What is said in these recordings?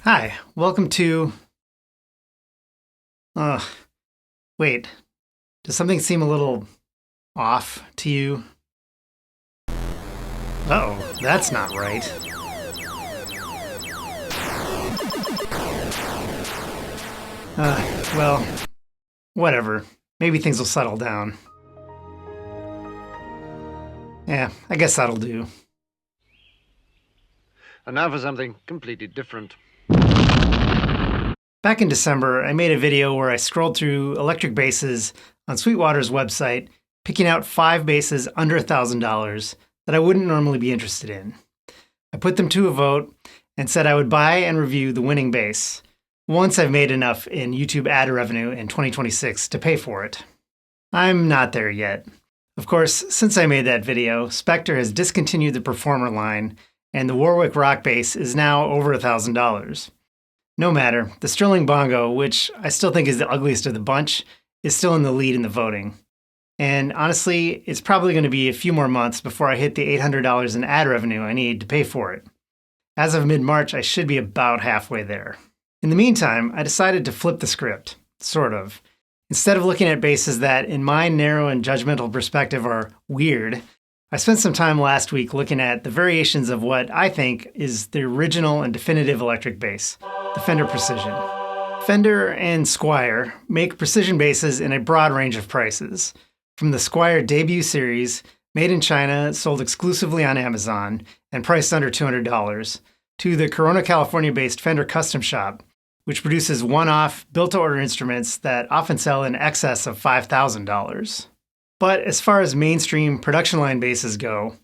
Hi, welcome to... wait, does something seem a little off to you? Uh-oh, that's not right. Well, whatever. Maybe things will settle down. Yeah, I guess that'll do. And now for something completely different. Back in December, I made a video where I scrolled through electric basses on Sweetwater's website, picking out 5 basses under $1,000 that I wouldn't normally be interested in. I put them to a vote and said I would buy and review the winning bass once I've made enough in YouTube ad revenue in 2026 to pay for it. I'm not there yet. Of course, since I made that video, Spectre has discontinued the Performer line, and the Warwick Rock bass is now over $1,000. No matter, the Sterling Bongo, which I still think is the ugliest of the bunch, is still in the lead in the voting. And honestly, it's probably going to be a few more months before I hit the $800 in ad revenue I need to pay for it. As of mid-March, I should be about halfway there. In the meantime, I decided to flip the script, sort of. Instead of looking at basses that, in my narrow and judgmental perspective, are weird, I spent some time last week looking at the variations of what I think is the original and definitive electric bass, the Fender Precision. Fender and Squier make precision basses in a broad range of prices, from the Squier Debut Series, made in China, sold exclusively on Amazon, and priced under $200, to the Corona, California-based Fender Custom Shop, which produces one-off, built-to-order instruments that often sell in excess of $5,000. But as far as mainstream production line basses go,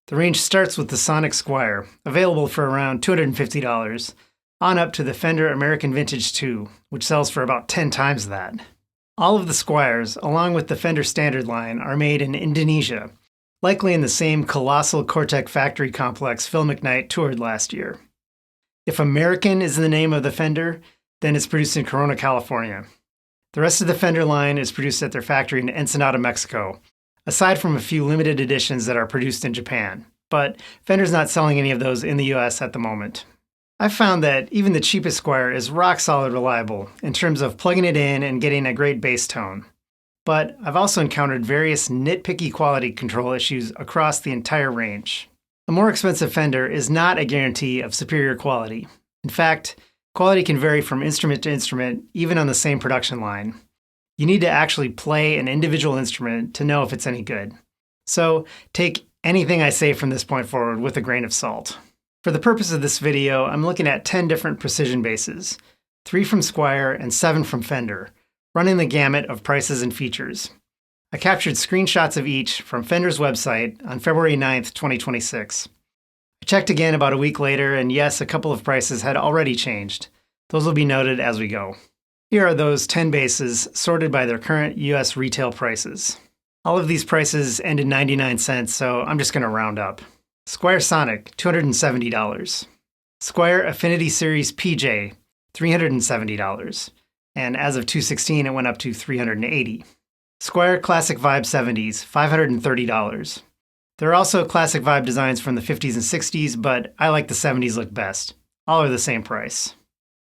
the range starts with the Sonic Squier, available for around $250, on up to the Fender American Vintage 2, which sells for about 10 times that. All of the Squiers, along with the Fender Standard line, are made in Indonesia, likely in the same colossal Cortec factory complex Phil McKnight toured last year. If American is the name of the Fender, then it's produced in Corona, California. The rest of the Fender line is produced at their factory in Ensenada, Mexico, aside from a few limited editions that are produced in Japan. But Fender's not selling any of those in the US at the moment. I've found that even the cheapest Squier is rock-solid reliable in terms of plugging it in and getting a great bass tone. But I've also encountered various nitpicky quality control issues across the entire range. A more expensive Fender is not a guarantee of superior quality. In fact, quality can vary from instrument to instrument, even on the same production line. You need to actually play an individual instrument to know if it's any good. So take anything I say from this point forward with a grain of salt. For the purpose of this video, I'm looking at 10 different precision basses, 3 from Squier and 7 from Fender, running the gamut of prices and features. I captured screenshots of each from Fender's website on February 9th, 2026. I checked again about a week later, and yes, a couple of prices had already changed. Those will be noted as we go. Here are those 10 basses sorted by their current US retail prices. All of these prices end in 99 cents, so I'm just going to round up. Squier Sonic, $270. Squier Affinity Series PJ, $370. And as of 2016, it went up to $380. Squier Classic Vibe 70s, $530. There are also classic vibe designs from the 50s and 60s, but I like the 70s look best. All are the same price.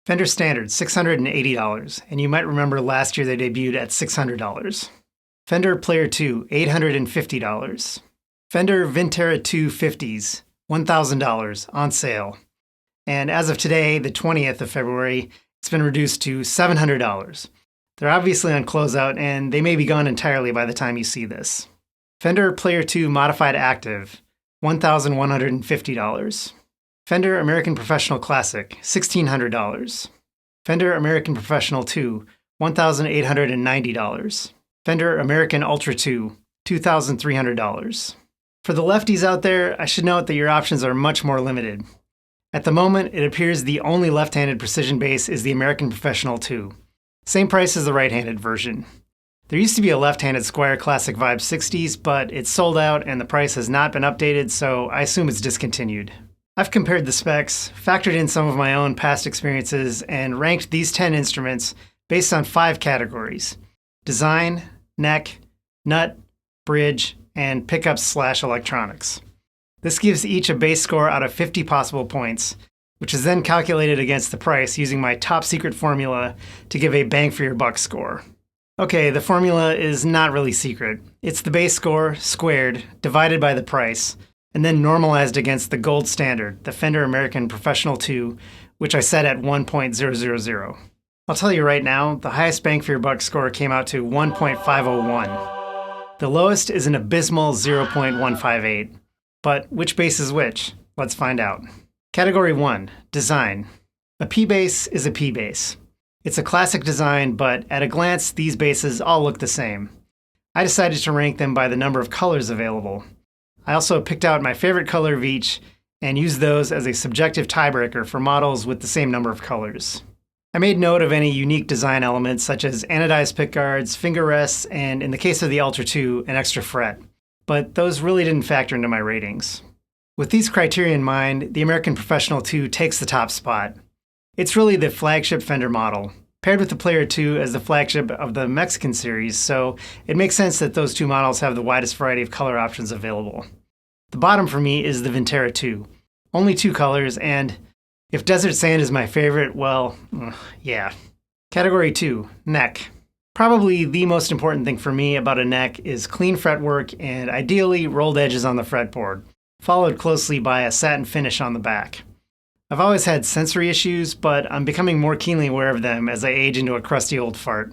Fender Standard, $680, and you might remember last year they debuted at $600. Fender Player 2, $850. Fender Vintera 2 50s, $1,000, on sale. And as of today, the 20th of February, it's been reduced to $700. They're obviously on closeout, and they may be gone entirely by the time you see this. Fender Player 2 Modified Active, $1,150. Fender American Professional Classic, $1,600. Fender American Professional 2, $1,890. Fender American Ultra 2, $2,300. For the lefties out there, I should note that your options are much more limited. At the moment, it appears the only left-handed precision bass is the American Professional 2. Same price as the right-handed version. There used to be a left-handed Squier Classic Vibe 60s, but it's sold out and the price has not been updated, so I assume it's discontinued. I've compared the specs, factored in some of my own past experiences, and ranked these 10 instruments based on 5 categories: design, neck, nut, bridge, and pickups/electronics. This gives each a base score out of 50 possible points, which is then calculated against the price using my top secret formula to give a bang for your buck score. Okay, the formula is not really secret. It's the base score squared, divided by the price, and then normalized against the gold standard, the Fender American Professional 2, which I set at 1.000. I'll tell you right now, the highest bang for your buck score came out to 1.501. The lowest is an abysmal 0.158. But which bass is which? Let's find out. Category 1, Design. A P bass is a P bass. It's a classic design, but at a glance, these basses all look the same. I decided to rank them by the number of colors available. I also picked out my favorite color of each and used those as a subjective tiebreaker for models with the same number of colors. I made note of any unique design elements such as anodized pickguards, finger rests, and in the case of the Ultra 2, an extra fret. But those really didn't factor into my ratings. With these criteria in mind, the American Professional 2 takes the top spot. It's really the flagship Fender model, paired with the Player 2 as the flagship of the Mexican series, so it makes sense that those two models have the widest variety of color options available. The bottom for me is the Vintera 2. Only 2 colors, and if Desert Sand is my favorite, well, yeah. Category 2, Neck. Probably the most important thing for me about a neck is clean fretwork and ideally rolled edges on the fretboard, followed closely by a satin finish on the back. I've always had sensory issues, but I'm becoming more keenly aware of them as I age into a crusty old fart.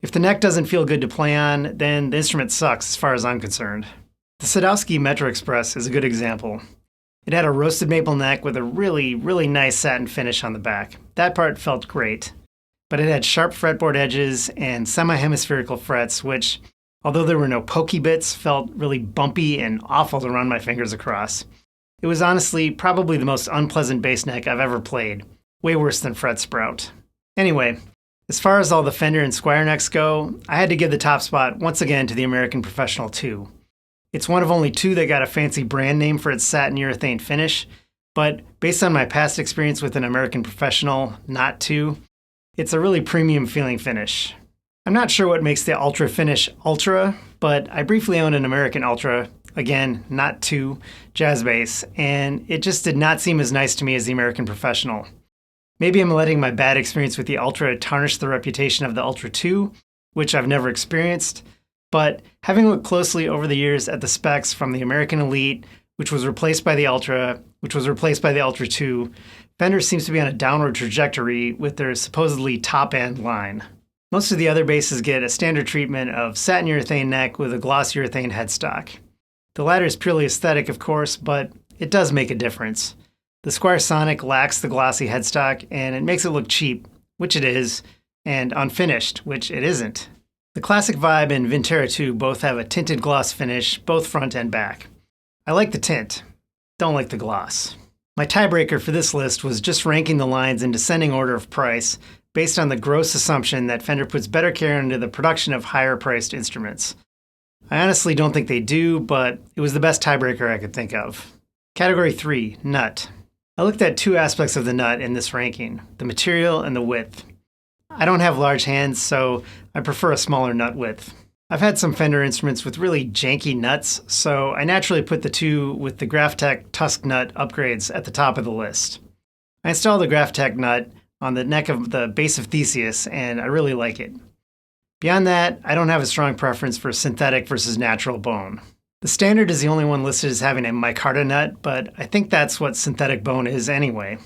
If the neck doesn't feel good to play on, then the instrument sucks as far as I'm concerned. The Sadowski Metro Express is a good example. It had a roasted maple neck with a really nice satin finish on the back. That part felt great. But it had sharp fretboard edges and semi-hemispherical frets, which, although there were no pokey bits, felt really bumpy and awful to run my fingers across. It was honestly probably the most unpleasant bass neck I've ever played. Way worse than Fret Sprout. Anyway, as far as all the Fender and Squier necks go, I had to give the top spot once again to the American Professional 2. It's one of only 2 that got a fancy brand name for its satin urethane finish, but based on my past experience with an American Professional, not 2, it's a really premium feeling finish. I'm not sure what makes the Ultra finish Ultra, but I briefly owned an American Ultra, again, not 2, jazz bass, and it just did not seem as nice to me as the American Professional. Maybe I'm letting my bad experience with the Ultra tarnish the reputation of the Ultra 2, which I've never experienced, but having looked closely over the years at the specs from the American Elite, which was replaced by the Ultra, which was replaced by the Ultra 2, Fender seems to be on a downward trajectory with their supposedly top-end line. Most of the other basses get a standard treatment of satin urethane neck with a gloss urethane headstock. The latter is purely aesthetic, of course, but it does make a difference. The Squier Sonic lacks the glossy headstock, and it makes it look cheap, which it is, and unfinished, which it isn't. The Classic Vibe and Vintera 2 both have a tinted gloss finish, both front and back. I like the tint, don't like the gloss. My tiebreaker for this list was just ranking the lines in descending order of price, based on the gross assumption that Fender puts better care into the production of higher-priced instruments. I honestly don't think they do, but it was the best tiebreaker I could think of. Category 3, Nut. I looked at 2 aspects of the nut in this ranking, the material and the width. I don't have large hands, so I prefer a smaller nut width. I've had some Fender instruments with really janky nuts, so I naturally put the 2 with the Graphtec Tusk nut upgrades at the top of the list. I installed the Graphtec nut on the neck of the Bass of Theseus, and I really like it. Beyond that, I don't have a strong preference for synthetic versus natural bone. The standard is the only one listed as having a micarta nut, but I think that's what synthetic bone is anyway.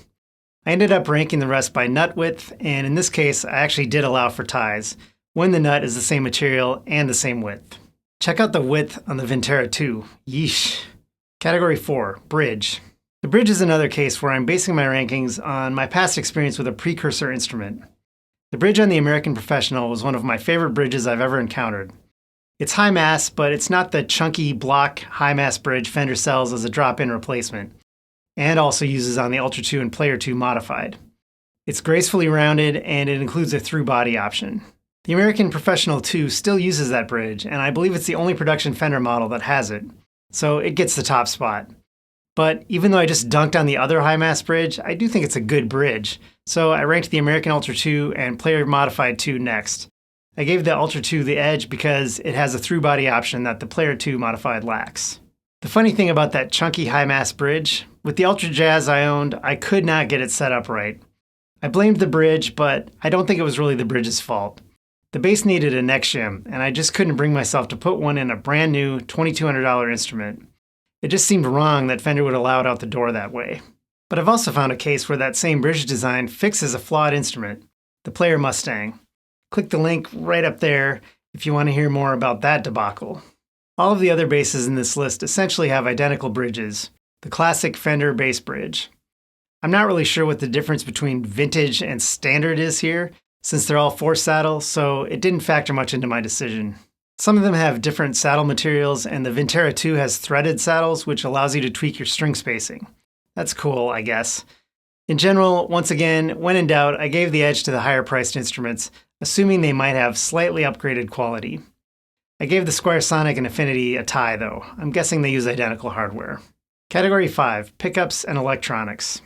I ended up ranking the rest by nut width, and in this case, I actually did allow for ties, when the nut is the same material and the same width. Check out the width on the Vintera 2. Yeesh. Category 4, Bridge. The bridge is another case where I'm basing my rankings on my past experience with a precursor instrument. The bridge on the American Professional was one of my favorite bridges I've ever encountered. It's high mass, but it's not the chunky block high mass bridge Fender sells as a drop-in replacement, and also uses on the Ultra 2 and Player 2 modified. It's gracefully rounded, and it includes a through body option. The American Professional 2 still uses that bridge, and I believe it's the only production Fender model that has it, so it gets the top spot. But even though I just dunked on the other high mass bridge, I do think it's a good bridge, so I ranked the American Ultra 2 and Player Modified 2 next. I gave the Ultra 2 the edge because it has a through body option that the Player 2 Modified lacks. The funny thing about that chunky high mass bridge, With the Ultra Jazz I owned, I could not get it set up right. I blamed the bridge, but I don't think it was really the bridge's fault. The bass needed a neck shim, and I just couldn't bring myself to put one in a brand new $2,200 instrument. It just seemed wrong that Fender would allow it out the door that way. But I've also found a case where that same bridge design fixes a flawed instrument, the Player Mustang. Click the link right up there if you want to hear more about that debacle. All of the other basses in this list essentially have identical bridges, the classic Fender bass bridge. I'm not really sure what the difference between vintage and standard is here, since they're all 4-saddle, so it didn't factor much into my decision. Some of them have different saddle materials, and the Vintera 2 has threaded saddles, which allows you to tweak your string spacing. That's cool, I guess. In general, once again, when in doubt, I gave the edge to the higher-priced instruments, assuming they might have slightly upgraded quality. I gave the Squier Sonic and Affinity a tie, though. I'm guessing they use identical hardware. Category 5, Pickups and Electronics.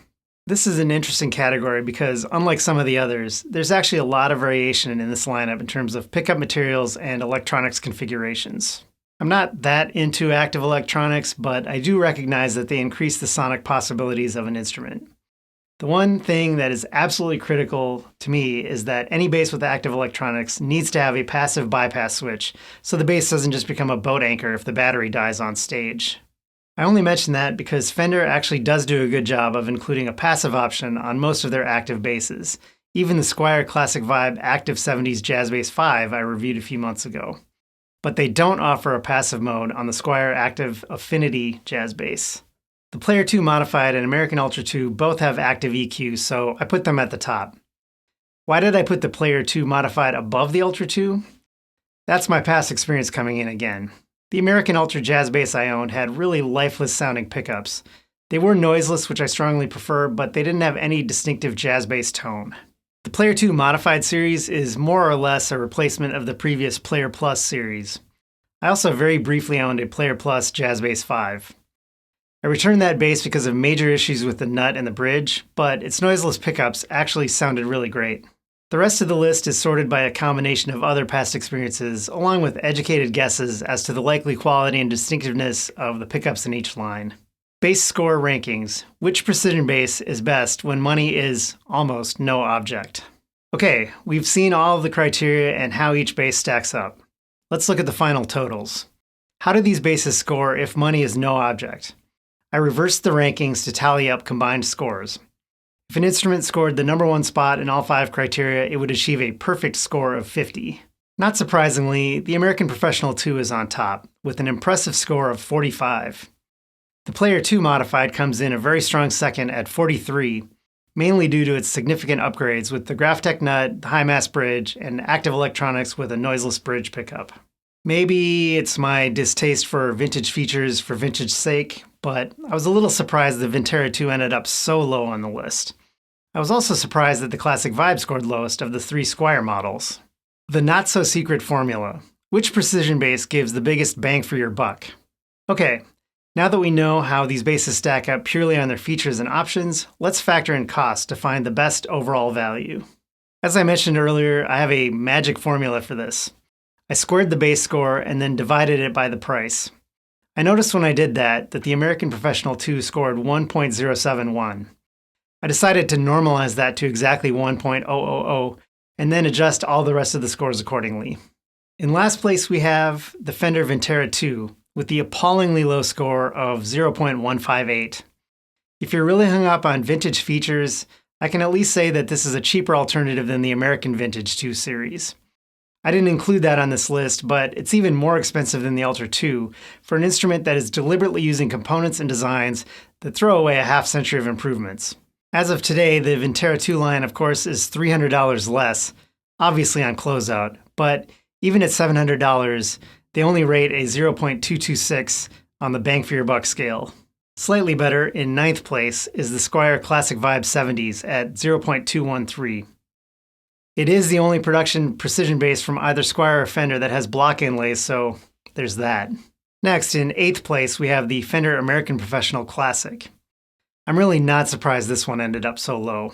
This is an interesting category because, unlike some of the others, there's actually a lot of variation in this lineup in terms of pickup materials and electronics configurations. I'm not that into active electronics, but I do recognize that they increase the sonic possibilities of an instrument. The one thing that is absolutely critical to me is that any bass with active electronics needs to have a passive bypass switch, so the bass doesn't just become a boat anchor if the battery dies on stage. I only mention that because Fender actually does do a good job of including a passive option on most of their active basses, even the Squier Classic Vibe Active 70s Jazz Bass 5 I reviewed a few months ago. But they don't offer a passive mode on the Squier Active Affinity Jazz Bass. The Player 2 Modified and American Ultra 2 both have active EQ, so I put them at the top. Why did I put the Player 2 Modified above the Ultra 2? That's my past experience coming in again. The American Ultra Jazz Bass I owned had really lifeless sounding pickups. They were noiseless, which I strongly prefer, but they didn't have any distinctive jazz bass tone. The Player 2 Modified series is more or less a replacement of the previous Player Plus series. I also very briefly owned a Player Plus Jazz Bass 5. I returned that bass because of major issues with the nut and the bridge, but its noiseless pickups actually sounded really great. The rest of the list is sorted by a combination of other past experiences, along with educated guesses as to the likely quality and distinctiveness of the pickups in each line. Bass score rankings. Which precision bass is best when money is almost no object? Okay, we've seen all of the criteria and how each bass stacks up. Let's look at the final totals. How do these basses score if money is no object? I reversed the rankings to tally up combined scores. If an instrument scored the number 1 spot in all 5 criteria, it would achieve a perfect score of 50. Not surprisingly, the American Professional 2 is on top, with an impressive score of 45. The Player 2 Modified comes in a very strong second at 43, mainly due to its significant upgrades with the Graphtec nut, the high-mass bridge, and active electronics with a noiseless bridge pickup. Maybe it's my distaste for vintage features for vintage's sake, but I was a little surprised the Vintera 2 ended up so low on the list. I was also surprised that the Classic Vibe scored lowest of the 3 Squier models. The not-so-secret formula. Which precision bass gives the biggest bang for your buck? Okay, now that we know how these basses stack up purely on their features and options, let's factor in cost to find the best overall value. As I mentioned earlier, I have a magic formula for this. I squared the bass score and then divided it by the price. I noticed when I did that the American Professional 2 scored 1.071. I decided to normalize that to exactly 1.000 and then adjust all the rest of the scores accordingly. In last place we have the Fender Vintera 2 with the appallingly low score of 0.158. If you're really hung up on vintage features, I can at least say that this is a cheaper alternative than the American Vintage 2 series. I didn't include that on this list, but it's even more expensive than the Ultra 2 for an instrument that is deliberately using components and designs that throw away a half-century of improvements. As of today, the Vintera 2 line, of course, is $300 less, obviously on closeout, but even at $700, they only rate a 0.226 on the bang for your buck scale. Slightly better, in 9th place, is the Squier Classic Vibe 70s at 0.213. It is the only production precision bass from either Squier or Fender that has block inlays, so there's that. Next, in 8th place, we have the Fender American Professional Classic. I'm really not surprised this one ended up so low.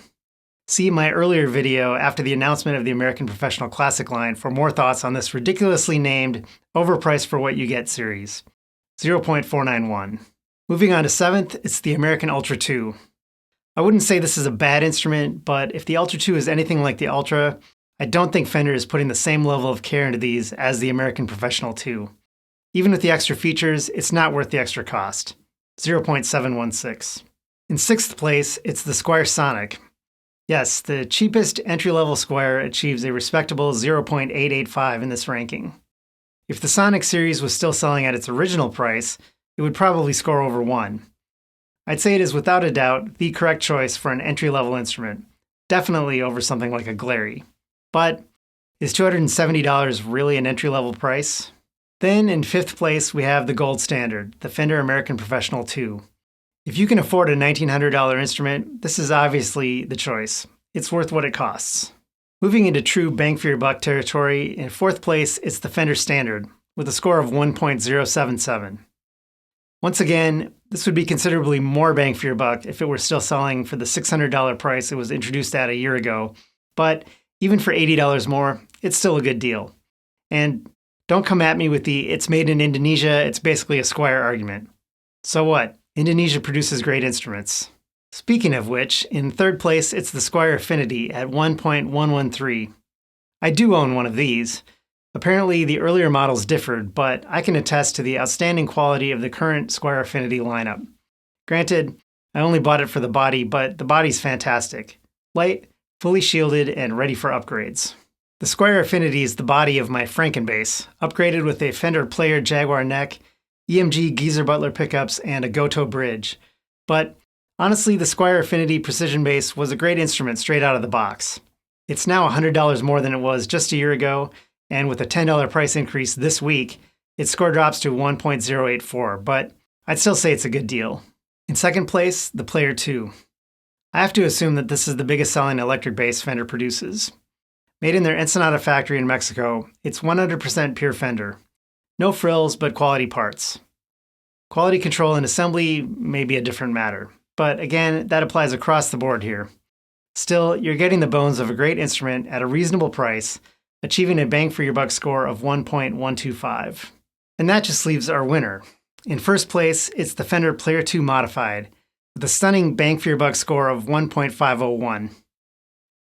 See my earlier video after the announcement of the American Professional Classic line for more thoughts on this ridiculously named, overpriced for what you get series. 0.491. Moving on to 7th, it's the American Ultra 2. I wouldn't say this is a bad instrument, but if the Ultra 2 is anything like the Ultra, I don't think Fender is putting the same level of care into these as the American Professional 2. Even with the extra features, it's not worth the extra cost. 0.716. In 6th place, it's the Squier Sonic. Yes, the cheapest entry-level Squier achieves a respectable 0.885 in this ranking. If the Sonic series was still selling at its original price, it would probably score over 1. I'd say it is without a doubt the correct choice for an entry-level instrument, definitely over something like a Glary. But is $270 really an entry-level price? Then in 5th place, we have the gold standard, the Fender American Professional 2. If you can afford a $1,900 instrument, this is obviously the choice. It's worth what it costs. Moving into true bang for your buck territory, in 4th place, it's the Fender Standard, with a score of 1.077. Once again, this would be considerably more bang for your buck if it were still selling for the $600 price it was introduced at a year ago, but even for $80 more, it's still a good deal. And don't come at me with the "it's made in Indonesia, it's basically a Squier" argument. So what? Indonesia produces great instruments. Speaking of which, in 3rd place, it's the Squier Affinity at 1.113. I do own one of these. Apparently, the earlier models differed, but I can attest to the outstanding quality of the current Squier Affinity lineup. Granted, I only bought it for the body, but the body's fantastic. Light, fully shielded, and ready for upgrades. The Squier Affinity is the body of my Frankenbass, upgraded with a Fender Player Jaguar neck, EMG Geezer Butler pickups, and a Goto bridge. But honestly, the Squier Affinity Precision Bass was a great instrument straight out of the box. It's now $100 more than it was just a year ago, and with a $10 price increase this week, its score drops to 1.084, but I'd still say it's a good deal. In 2nd place, the Player 2. I have to assume that this is the biggest selling electric bass Fender produces. Made in their Ensenada factory in Mexico, it's 100% pure Fender. No frills, but quality parts. Quality control and assembly may be a different matter, but again, that applies across the board here. Still, you're getting the bones of a great instrument at a reasonable price, achieving a bang for your buck score of 1.125. And that just leaves our winner. In 1st place, it's the Fender Player 2 Modified, with a stunning bang for your buck score of 1.501.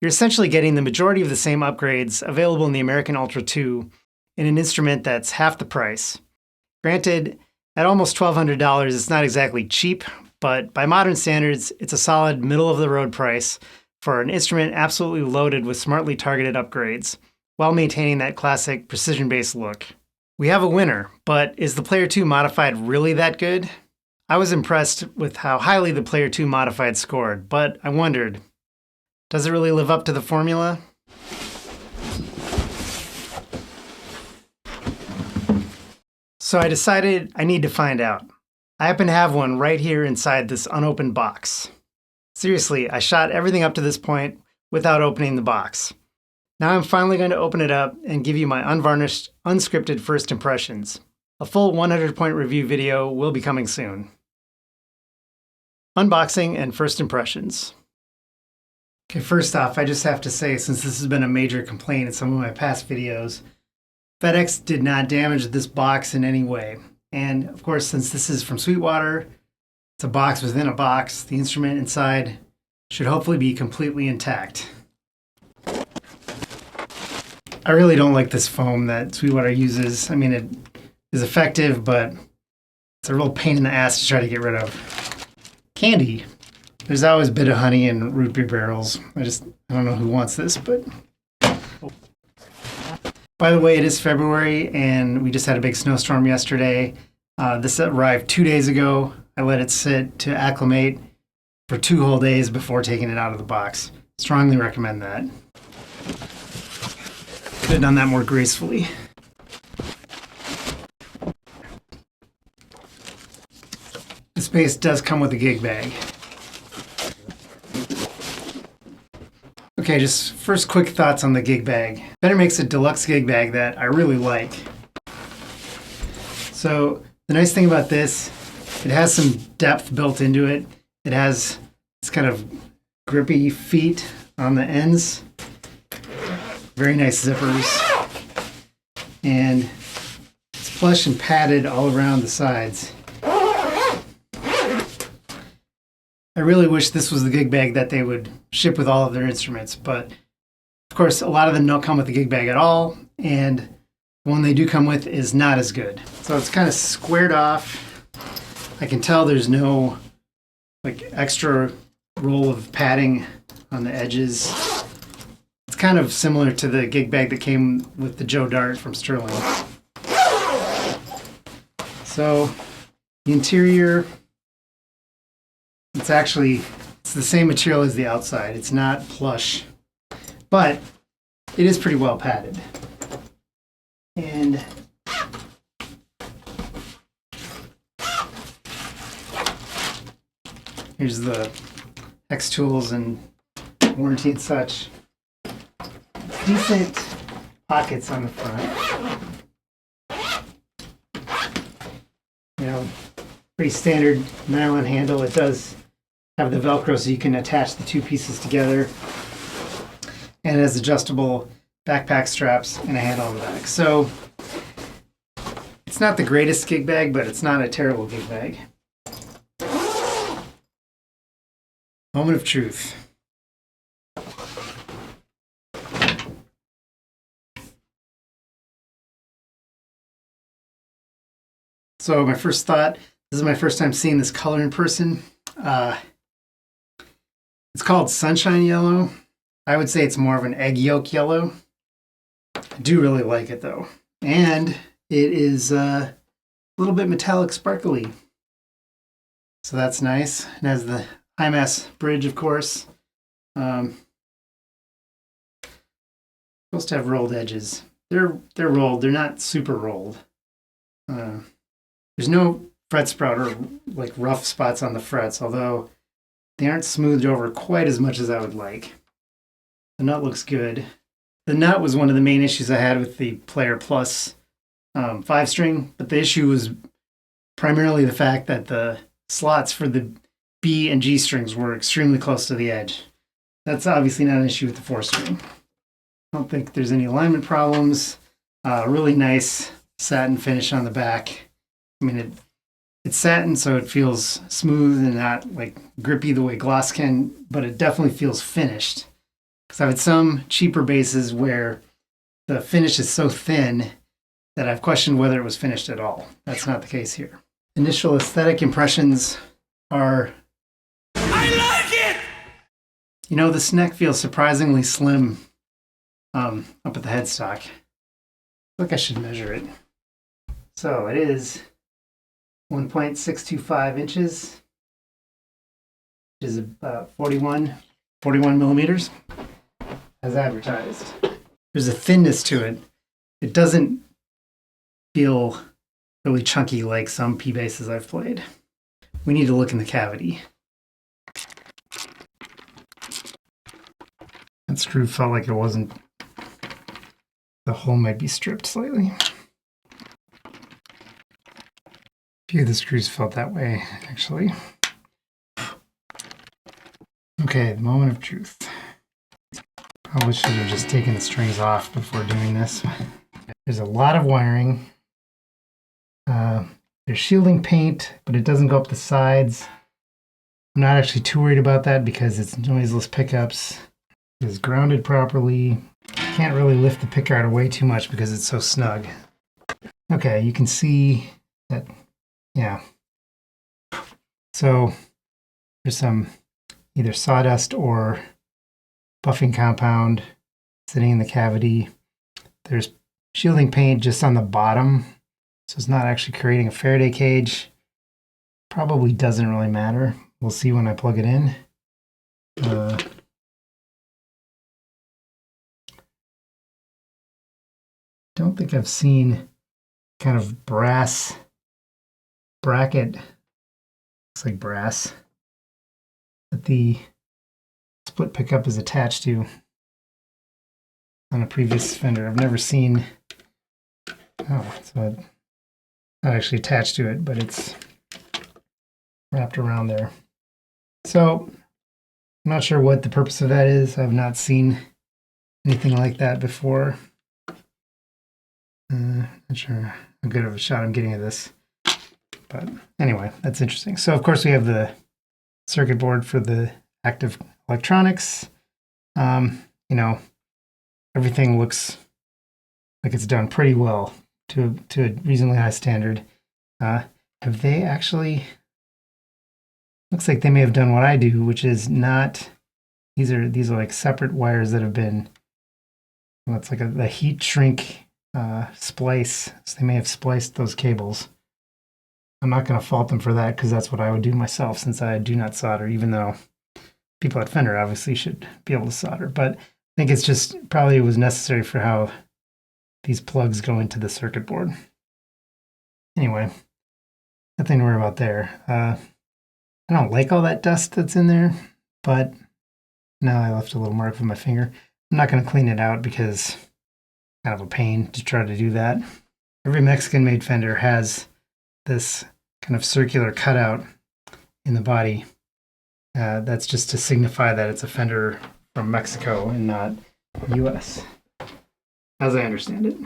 You're essentially getting the majority of the same upgrades available in the American Ultra 2 in an instrument that's half the price. Granted, at almost $1,200, it's not exactly cheap, but by modern standards, it's a solid middle-of-the-road price for an instrument absolutely loaded with smartly targeted upgrades, while maintaining that classic precision bass look. We have a winner, but is the Player 2 Modified really that good? I was impressed with how highly the Player 2 Modified scored, but I wondered, does it really live up to the formula? So I decided I need to find out. I happen to have one right here inside this unopened box. Seriously, I shot everything up to this point without opening the box. Now I'm finally going to open it up and give you my unvarnished, unscripted first impressions. A full 100-point review video will be coming soon. Unboxing and first impressions. Okay, first off, I just have to say, since this has been a major complaint in some of my past videos, FedEx did not damage this box in any way. And of course, since this is from Sweetwater, it's a box within a box. The instrument inside should hopefully be completely intact. I really don't like this foam that Sweetwater uses. I mean, it is effective, but it's a real pain in the ass to try to get rid of. Candy. There's always a bit of honey in root beer barrels. I don't know who wants this, but... By the way, it is February, and we just had a big snowstorm yesterday. This arrived 2 days ago. I let it sit to acclimate for 2 whole days before taking it out of the box. Strongly recommend that. Could have done that more gracefully. This bass does come with a gig bag. Okay, just first quick thoughts on the gig bag. Fender makes a deluxe gig bag that I really like. So the nice thing about this, it has some depth built into it. It has this kind of grippy feet on the ends. Very nice zippers. And it's plush and padded all around the sides. I really wish this was the gig bag that they would ship with all of their instruments, but of course, a lot of them don't come with a gig bag at all, and the one they do come with is not as good. So it's kind of squared off. I can tell there's no like extra roll of padding on the edges. It's kind of similar to the gig bag that came with the Joe Dart from Sterling. So the interior, it's the same material as the outside. It's not plush, but it is pretty well padded. And here's the X tools and warranty and such. Decent pockets on the front. You know, pretty standard nylon handle. It does have the Velcro so you can attach the two pieces together. And it has adjustable backpack straps and a handle on the back. So it's not the greatest gig bag, but it's not a terrible gig bag. Moment of truth. So my first thought, this is my first time seeing this color in person. It's called Sunshine Yellow. I would say it's more of an egg yolk yellow. I do really like it though. And it is a little bit metallic sparkly. So that's nice. It has the high mass bridge, of course. Supposed to have rolled edges. They're rolled. They're not super rolled. There's no fret sprout or like rough spots on the frets, although they aren't smoothed over quite as much as I would like. The nut looks good. The nut was one of the main issues I had with the Player Plus 5-string, but the issue was primarily the fact that the slots for the B and G strings were extremely close to the edge. That's obviously not an issue with the 4-string. I don't think there's any alignment problems. Really nice satin finish on the back. I mean, it's satin, so it feels smooth and not like grippy the way gloss can, but it definitely feels finished. Because I've had some cheaper bases where the finish is so thin that I've questioned whether it was finished at all. That's not the case here. Initial aesthetic impressions are, I like it! You know, this neck feels surprisingly slim up at the headstock. I feel like I should measure it. So it is 1.625 inches, which is about 41 millimeters, as advertised. There's a thinness to it. It doesn't feel really chunky like some P basses I've played. We need to look in the cavity. That screw felt like it wasn't. The hole might be stripped slightly. A few of the screws felt that way, actually. Okay, the moment of truth. Probably should have just taken the strings off before doing this. There's a lot of wiring. There's shielding paint, but it doesn't go up the sides. I'm not actually too worried about that because it's noiseless pickups. It's grounded properly. Can't really lift the pickguard away too much because it's so snug. Okay, you can see that, yeah. So there's some either sawdust or buffing compound sitting in the cavity. There's shielding paint just on the bottom, so it's not actually creating a Faraday cage. Probably doesn't really matter. We'll see when I plug it in. Don't think I've seen kind of brass bracket. Looks like brass that the split pickup is attached to on a previous Fender. I've never seen. Oh, so it's not actually attached to it, but it's wrapped around there. So I'm not sure what the purpose of that is. I've not seen anything like that before. Not sure how good of a shot I'm getting at this. But anyway, that's interesting. So of course we have the circuit board for the active electronics. You know, everything looks like it's done pretty well to a reasonably high standard. Have they actually? Looks like they may have done what I do, which is not. These are like separate wires that have been. Well, it's like a heat shrink splice. So they may have spliced those cables. I'm not going to fault them for that because that's what I would do myself, since I do not solder, even though people at Fender obviously should be able to solder. But I think it's just probably was necessary for how these plugs go into the circuit board. Anyway, nothing to worry about there. I don't like all that dust that's in there, but now I left a little mark with my finger. I'm not going to clean it out because it's kind of a pain to try to do that. Every Mexican-made Fender has this kind of circular cutout in the body. That's just to signify that it's a Fender from Mexico and not US, as I understand it.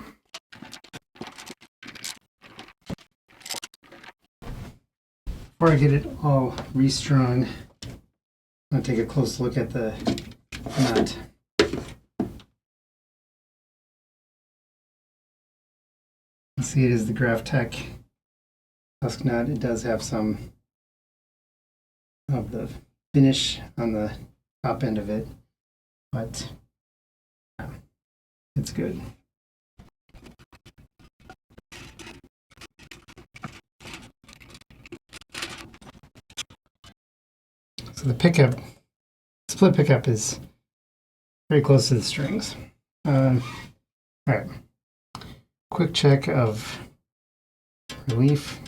Before I get it all restrung, I'm going to take a close look at the nut. You see it is the Graphtec husk nut. It does have some of the finish on the top end of it, but it's good. So the pickup, split pickup, is very close to the strings. All right, quick check of relief,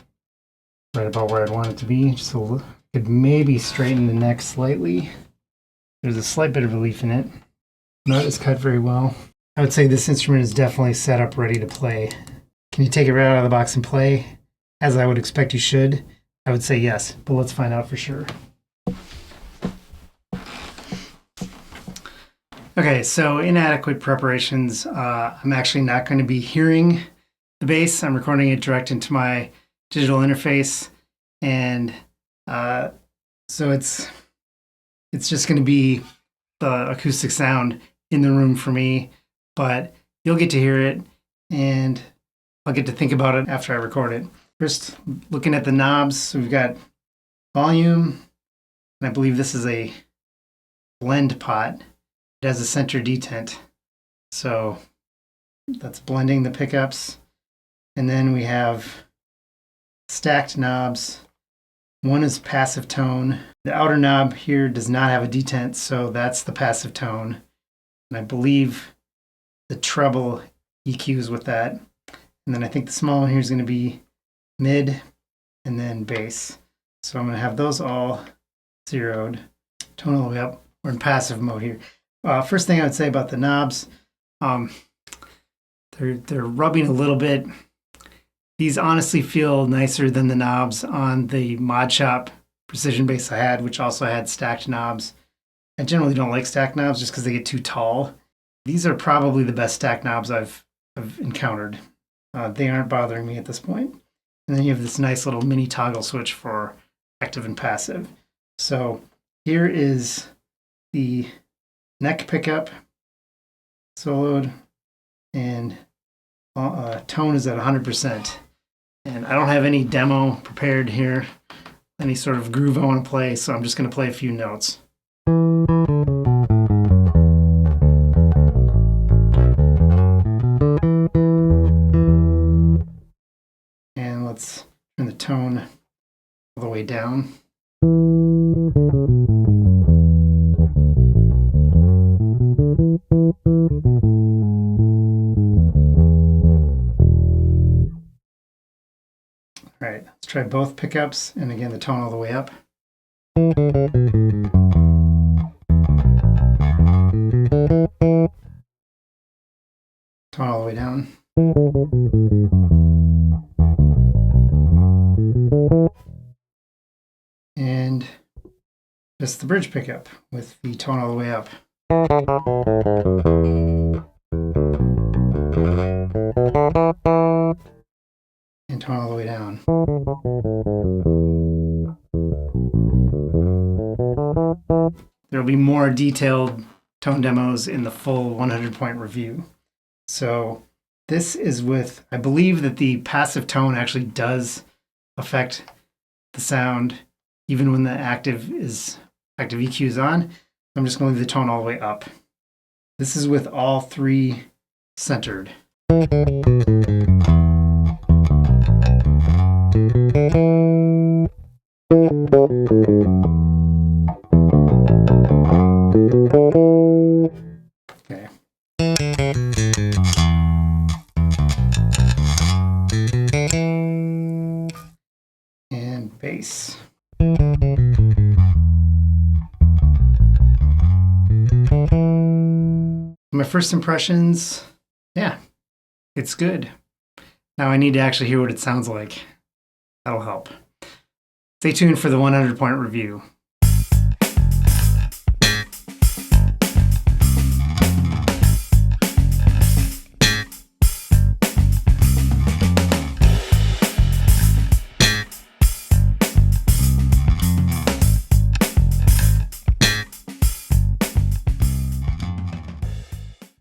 right about where I'd want it to be. Just a little, could maybe straighten the neck slightly. There's a slight bit of relief in it. Nut is cut very well. I would say this instrument is definitely set up ready to play. Can you take it right out of the box and play? As I would expect you should. I would say yes, but let's find out for sure. Okay, so inadequate preparations. I'm actually not going to be hearing the bass. I'm recording it direct into my digital interface, and so it's just going to be the acoustic sound in the room for me, but you'll get to hear it, and I'll get to think about it after I record it. First, looking at the knobs, so we've got volume, and I believe this is a blend pot. It has a center detent, so that's blending the pickups. And then we have stacked knobs. One is passive tone. The outer knob here does not have a detent, so that's the passive tone. And I believe the treble EQs with that. And then I think the small one here is going to be mid and then bass. So I'm going to have those all zeroed. Tone all the way up. We're in passive mode here. First thing I would say about the knobs, they're rubbing a little bit. These honestly feel nicer than the knobs on the Mod Shop precision bass I had, which also had stacked knobs. I generally don't like stacked knobs just because they get too tall. These are probably the best stacked knobs I've encountered. They aren't bothering me at this point. And then you have this nice little mini toggle switch for active and passive. So here is the neck pickup soloed, and tone is at 100%. And I don't have any demo prepared here, any sort of groove I want to play, so I'm just going to play a few notes. And let's turn the tone all the way down. All right, let's try both pickups, and again, the tone all the way up. Tone all the way down. And just the bridge pickup with the tone all the way up. And tone all the way down. There will be more detailed tone demos in the full 100-point review. So this is with, I believe that the passive tone actually does affect the sound even when the active EQ is on. I'm just going to leave the tone all the way up. This is with all three centered. Okay. And bass. My first impressions, yeah, it's good. Now I need to actually hear what it sounds like. That'll help. Stay tuned for the 100-point review.